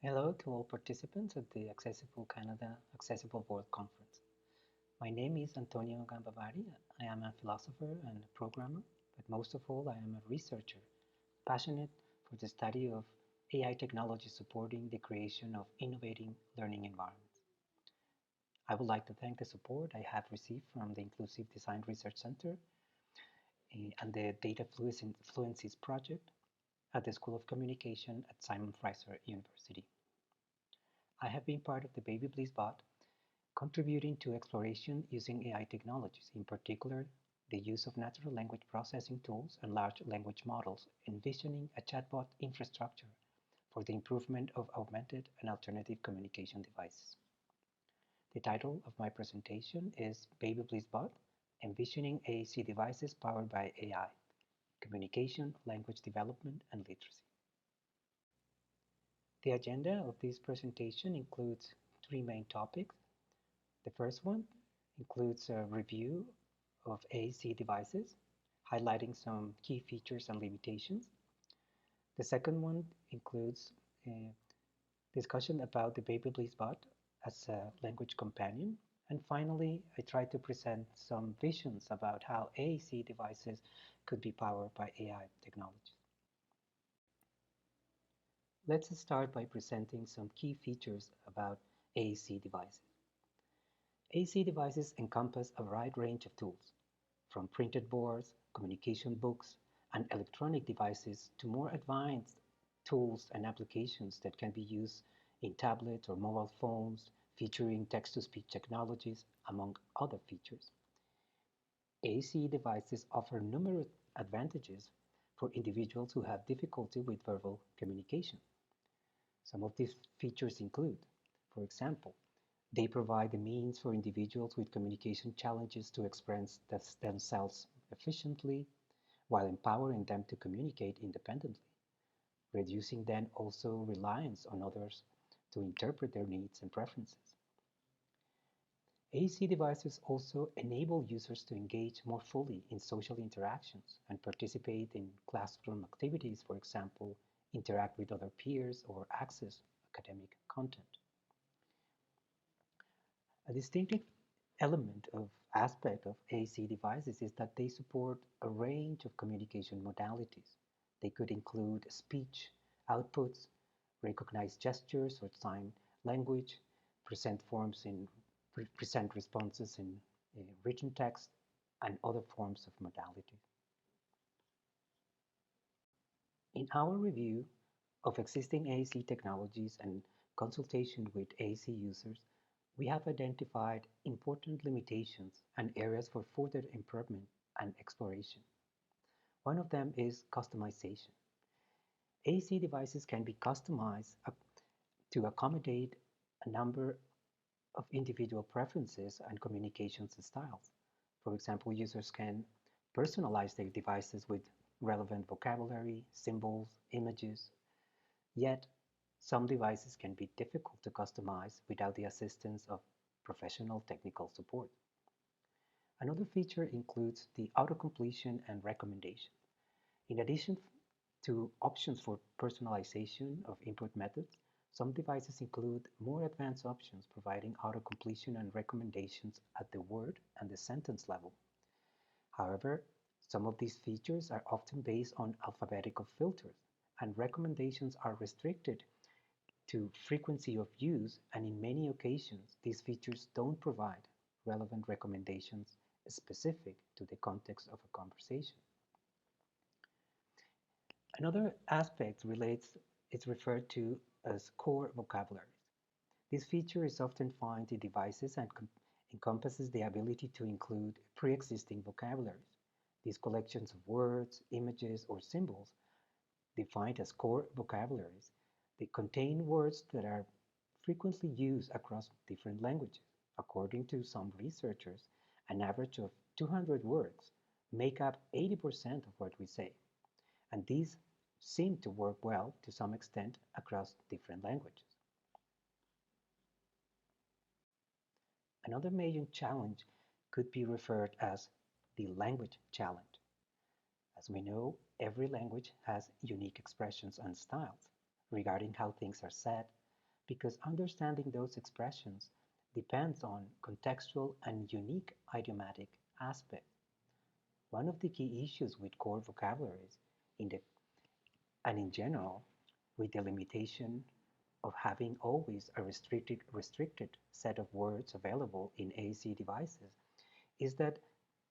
Hello to all participants at the Accessible Canada Accessible World Conference. My name is Antonio Gambavari. I am a philosopher and a programmer, but most of all, I am a researcher, passionate for the study of AI technology supporting the creation of innovating learning environments. I would like to thank the support I have received from the Inclusive Design Research Center and the Data Fluencies Project at the School of Communication at Simon Fraser University. I have been part of the Baby Bliss Bot, contributing to exploration using AI technologies, in particular, the use of natural language processing tools and large language models, envisioning a chatbot infrastructure for the improvement of augmented and alternative communication devices. The title of my presentation is Baby Bliss Bot, Envisioning AAC Devices Powered by AI, Communication, Language Development, and Literacy. The agenda of this presentation includes three main topics. The first one includes a review of AAC devices, highlighting some key features and limitations. The second one includes a discussion about the Baby Bliss Bot as a language companion. And finally, I try to present some visions about how AAC devices could be powered by AI technologies. Let's start by presenting some key features about AAC devices. AAC devices encompass a wide range of tools, from printed boards, communication books, and electronic devices to more advanced tools and applications that can be used in tablets or mobile phones, featuring text-to-speech technologies, among other features. AAC devices offer numerous advantages for individuals who have difficulty with verbal communication. Some of these features include, for example, they provide the means for individuals with communication challenges to express themselves efficiently while empowering them to communicate independently, reducing then also reliance on others to interpret their needs and preferences. AAC devices also enable users to engage more fully in social interactions and participate in classroom activities, for example, interact with other peers or access academic content. A distinctive element of aspect of AAC devices is that they support a range of communication modalities. They could include speech, outputs, recognize gestures or sign language, present forms in present responses in written text, and other forms of modality. In our review of existing AAC technologies and consultation with AAC users, we have identified important limitations and areas for further improvement and exploration. One of them is customization. AAC devices can be customized to accommodate a number of individual preferences and communications styles. For example, users can personalize their devices with relevant vocabulary, symbols, images. Yet, some devices can be difficult to customize without the assistance of professional technical support. Another feature includes the auto-completion and recommendation. In addition to options for personalization of input methods, some devices include more advanced options providing auto-completion and recommendations at the word and the sentence level. However, some of these features are often based on alphabetical filters, and recommendations are restricted to frequency of use, and in many occasions, these features don't provide relevant recommendations specific to the context of a conversation. Another aspect is referred to as core vocabularies. This feature is often found in devices and encompasses the ability to include pre-existing vocabularies. These collections of words, images, or symbols, defined as core vocabularies, they contain words that are frequently used across different languages. According to some researchers, an average of 200 words make up 80% of what we say, and these seem to work well to some extent across different languages. Another major challenge could be referred as the language challenge. As we know, every language has unique expressions and styles regarding how things are said, because understanding those expressions depends on contextual and unique idiomatic aspects. One of the key issues with core vocabularies in the and in general with the limitation of having always a restricted set of words available in AAC devices is that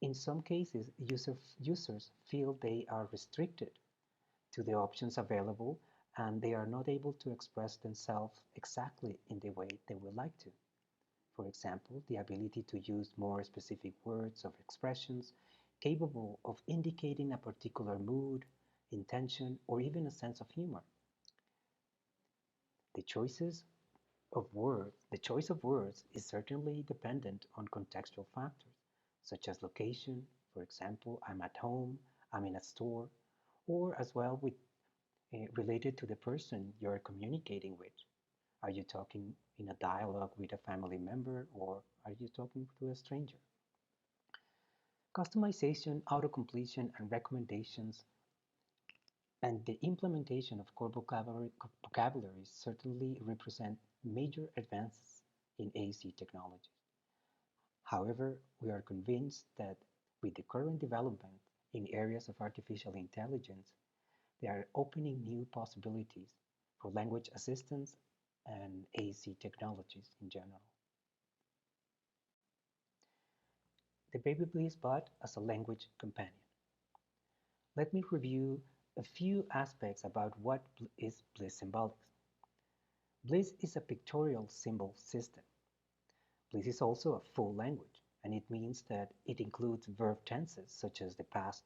in some cases users feel they are restricted to the options available and they are not able to express themselves exactly in the way they would like to. For example, the ability to use more specific words or expressions capable of indicating a particular mood, intention, or even a sense of humor. The the choice of words is certainly dependent on contextual factors, such as location, for example, I'm at home, I'm in a store, or as well with related to the person you're communicating with. Are you talking in a dialogue with a family member or are you talking to a stranger? Customization, auto-completion, and recommendations and the implementation of core vocabularies certainly represent major advances in AAC technology. However, we are convinced that with the current development in areas of artificial intelligence, they are opening new possibilities for language assistance and AAC technologies in general. The Baby Bliss Bot as a language companion. Let me review a few aspects about what is Bliss symbolics. Bliss is a pictorial symbol system. Bliss is also a full language, and it means that it includes verb tenses such as the past,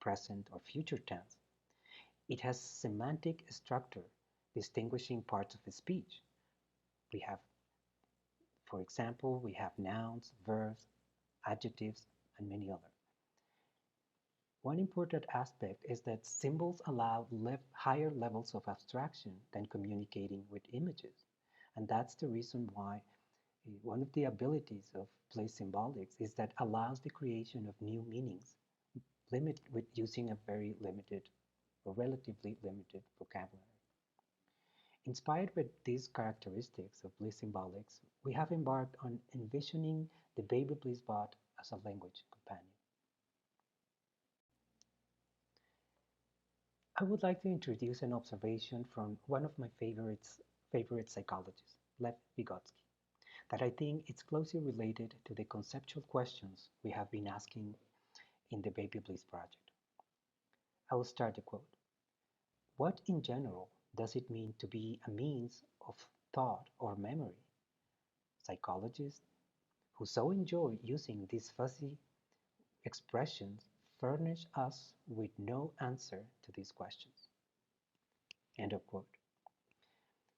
present, or future tense. It has semantic structure distinguishing parts of the speech. We have, for example, we have nouns, verbs, adjectives, and many others. One important aspect is that symbols allow higher levels of abstraction than communicating with images. And that's the reason why one of the abilities of Bliss symbolics is that allows the creation of new meanings with using a very limited or relatively limited vocabulary. Inspired by these characteristics of Bliss symbolics, we have embarked on envisioning the Baby Bliss Bot as a language companion. I would like to introduce an observation from one of my favorite psychologists, Lev Vygotsky, that I think is closely related to the conceptual questions we have been asking in the Baby Bliss project. I will start the quote. What in general does it mean to be a means of thought or memory? Psychologists who so enjoy using these fuzzy expressions furnish us with no answer to these questions. End of quote.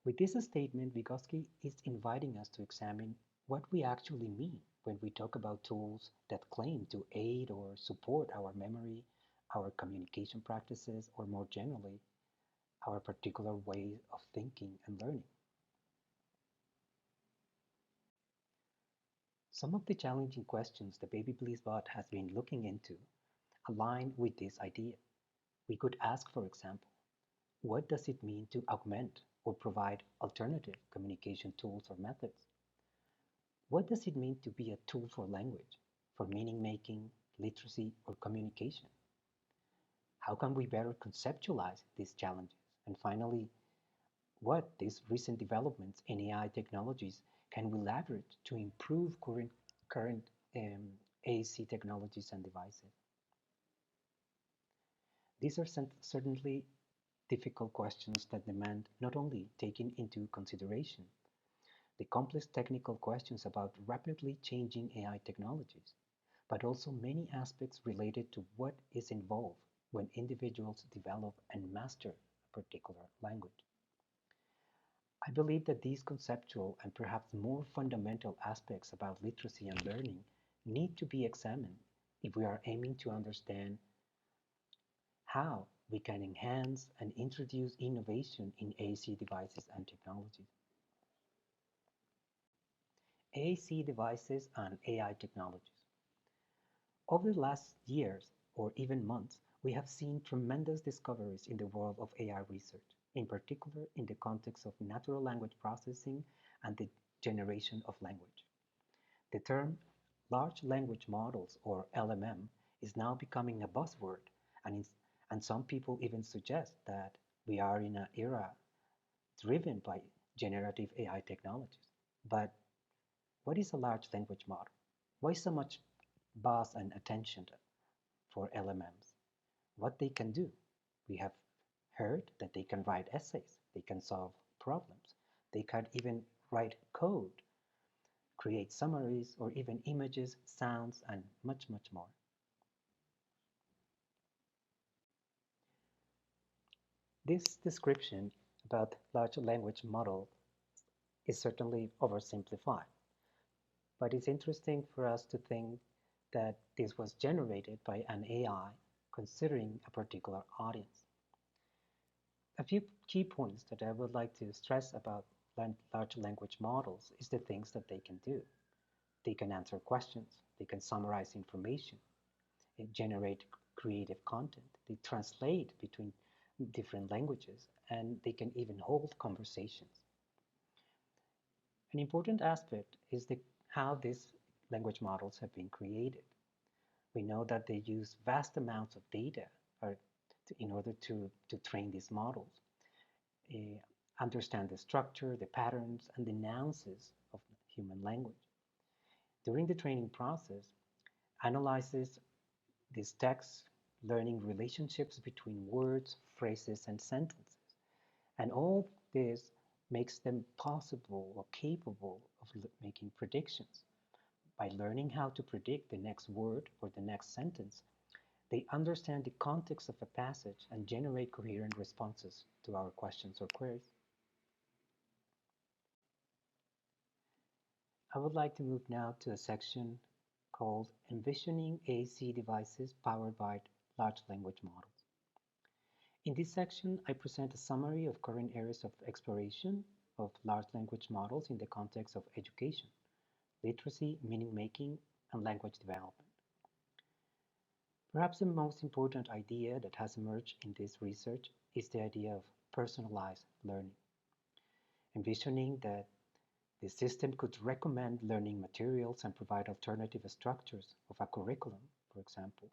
With this statement, Vygotsky is inviting us to examine what we actually mean when we talk about tools that claim to aid or support our memory, our communication practices, or more generally, our particular way of thinking and learning. Some of the challenging questions the Baby Bliss Bot has been looking into align with this idea. We could ask, for example, what does it mean to augment or provide alternative communication tools or methods? What does it mean to be a tool for language, for meaning making, literacy, or communication? How can we better conceptualize these challenges? And finally, what these recent developments in AI technologies can we leverage to improve current AAC technologies and devices? These are certainly difficult questions that demand not only taking into consideration the complex technical questions about rapidly changing AI technologies, but also many aspects related to what is involved when individuals develop and master a particular language. I believe that these conceptual and perhaps more fundamental aspects about literacy and learning need to be examined if we are aiming to understand how we can enhance and introduce innovation in AAC devices and technologies. AAC devices and AI technologies. Over the last years, or even months, we have seen tremendous discoveries in the world of AI research. in particular in the context of natural language processing and the generation of language. The term large language models, or LMM, is now becoming a buzzword, and, and some people even suggest that we are in an era driven by generative AI technologies. But what is a large language model? Why so much buzz and attention for LMMs? What they can do? We have heard that they can write essays, they can solve problems, they can even write code, create summaries, or even images, sounds, and much, much more. This description about large language model is certainly oversimplified, but it's interesting for us to think that this was generated by an AI considering a particular audience. A few key points that I would like to stress about large language models is the things that they can do. They can answer questions, they can summarize information, they generate creative content, they translate between different languages, and they can even hold conversations. An important aspect is how these language models have been created. We know that they use vast amounts of data in order to train these models, understand the structure, the patterns, and the nuances of human language. During the training process, analyzes these texts, learning relationships between words, phrases, and sentences. And all this makes them possible or capable of making predictions. By learning how to predict the next word or the next sentence, they understand the context of a passage and generate coherent responses to our questions or queries. I would like to move now to a section called Envisioning AAC devices powered by large language models. In this section, I present a summary of current areas of exploration of large language models in the context of education, literacy, meaning making, and language development. Perhaps the most important idea that has emerged in this research is the idea of personalized learning. Envisioning that the system could recommend learning materials and provide alternative structures of a curriculum, for example.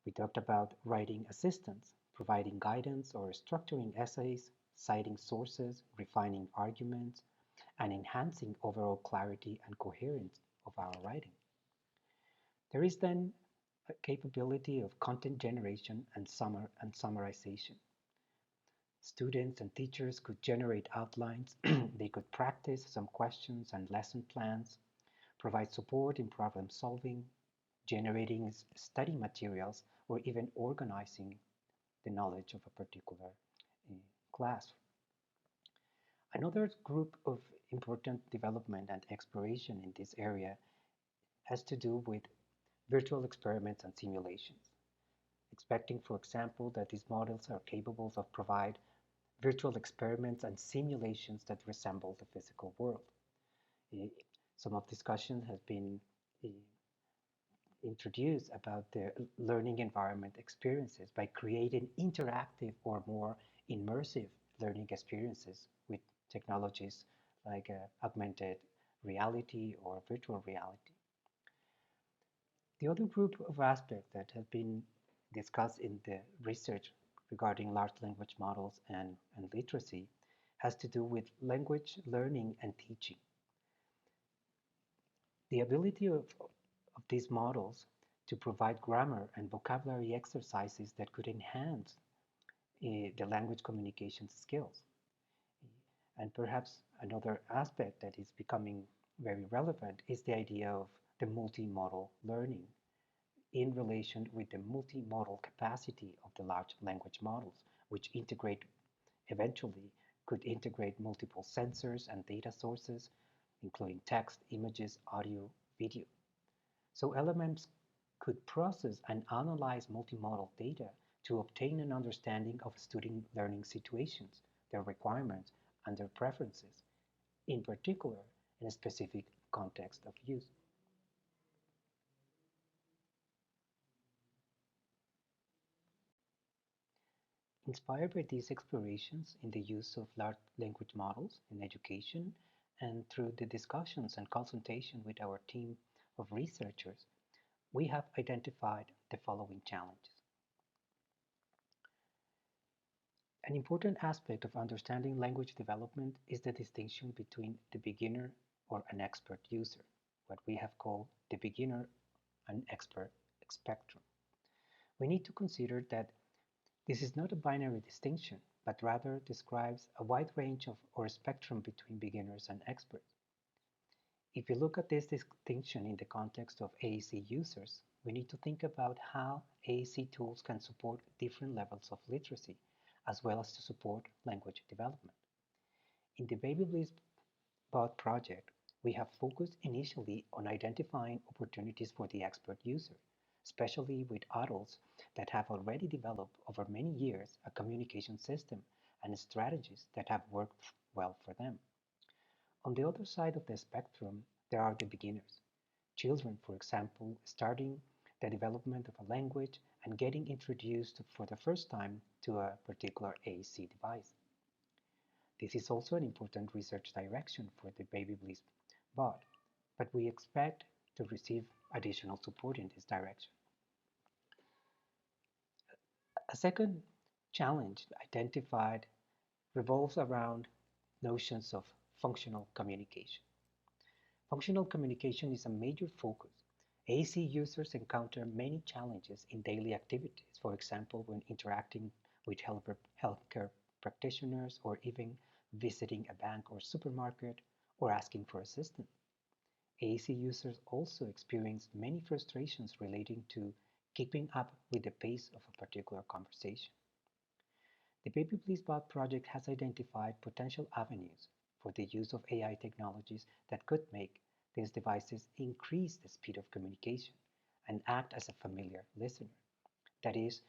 We talked about writing assistance, providing guidance or structuring essays, citing sources, refining arguments, and enhancing overall clarity and coherence of our writing. There is then a capability of content generation and summarization. Students and teachers could generate outlines, they could practice some questions and lesson plans, provide support in problem solving, generating study materials, or even organizing the knowledge of a particular class. Another group of important development and exploration in this area has to do with virtual experiments and simulations. Expecting, for example, that these models are capable of provide virtual experiments and simulations that resemble the physical world. Some of discussion has been introduced about the learning environment experiences by creating interactive or more immersive learning experiences with technologies like augmented reality or virtual reality. The other group of aspects that have been discussed in the research regarding large language models and literacy has to do with language learning and teaching. The ability of these models to provide grammar and vocabulary exercises that could enhance the language communication skills. And perhaps another aspect that is becoming very relevant is the idea of the multimodal learning in relation with the multimodal capacity of the large language models, which eventually could integrate multiple sensors and data sources, including text, images, audio, video. So LMMs could process and analyze multimodal data to obtain an understanding of student learning situations, their requirements, and their preferences, in particular in a specific context of use. Inspired by these explorations in the use of large language models in education and through the discussions and consultation with our team of researchers, we have identified the following challenges. An important aspect of understanding language development is the distinction between the beginner or an expert user, what we have called the beginner and expert spectrum. We need to consider that this is not a binary distinction, but rather describes a wide range of or spectrum between beginners and experts. If you look at this distinction in the context of AAC users, we need to think about how AAC tools can support different levels of literacy, as well as to support language development. In the Baby Bliss Bot Project, we have focused initially on identifying opportunities for the expert user, especially with adults that have already developed over many years a communication system and strategies that have worked well for them. On the other side of the spectrum, there are the beginners. Children, for example, starting the development of a language and getting introduced for the first time to a particular AAC device. This is also an important research direction for the Baby Bliss bot, but we expect to receive additional support in this direction. A second challenge identified revolves around notions of functional communication. Functional communication is a major focus. AAC users encounter many challenges in daily activities, for example, when interacting with healthcare practitioners or even visiting a bank or supermarket or asking for assistance. AAC users also experience many frustrations relating to keeping up with the pace of a particular conversation. The Baby Bliss Bot project has identified potential avenues for the use of AI technologies that could make these devices increase the speed of communication and act as a familiar listener. That is,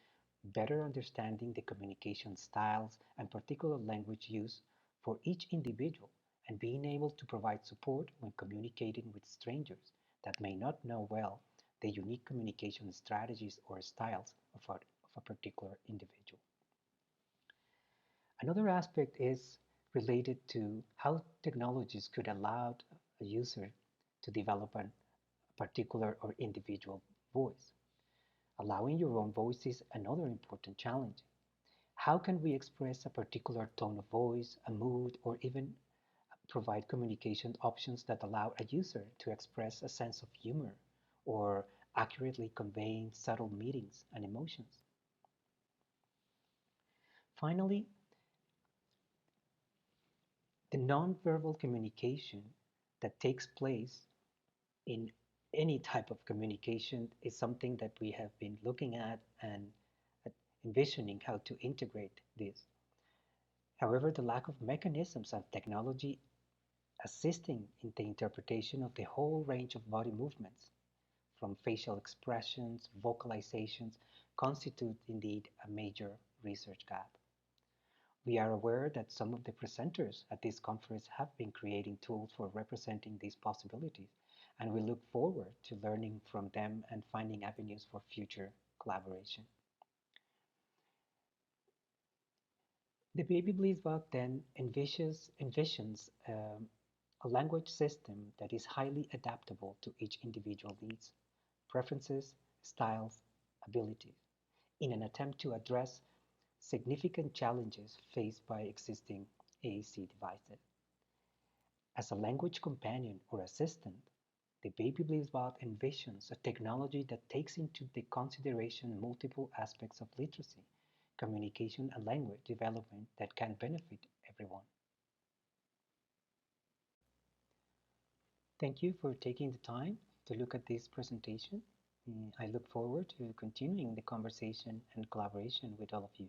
better understanding the communication styles and particular language use for each individual and being able to provide support when communicating with strangers that may not know well the unique communication strategies or styles of a particular individual. Another aspect is related to how technologies could allow a user to develop a particular or individual voice. Allowing your own voice is another important challenge. How can we express a particular tone of voice, a mood, or even provide communication options that allow a user to express a sense of humor or accurately conveying subtle meanings and emotions? Finally, the nonverbal communication that takes place in any type of communication is something that we have been looking at and envisioning how to integrate this. However, the lack of mechanisms and technology assisting in the interpretation of the whole range of body movements, from facial expressions, vocalizations, constitute indeed a major research gap. We are aware that some of the presenters at this conference have been creating tools for representing these possibilities, and we look forward to learning from them and finding avenues for future collaboration. The Baby Bliss bot then envisions a language system that is highly adaptable to each individual needs, preferences, styles, abilities, in an attempt to address significant challenges faced by existing AAC devices. As a language companion or assistant, the Baby Bliss bot envisions a technology that takes into the consideration multiple aspects of literacy, communication, and language development that can benefit everyone. Thank you for taking the time to look at this presentation. I look forward to continuing the conversation and collaboration with all of you.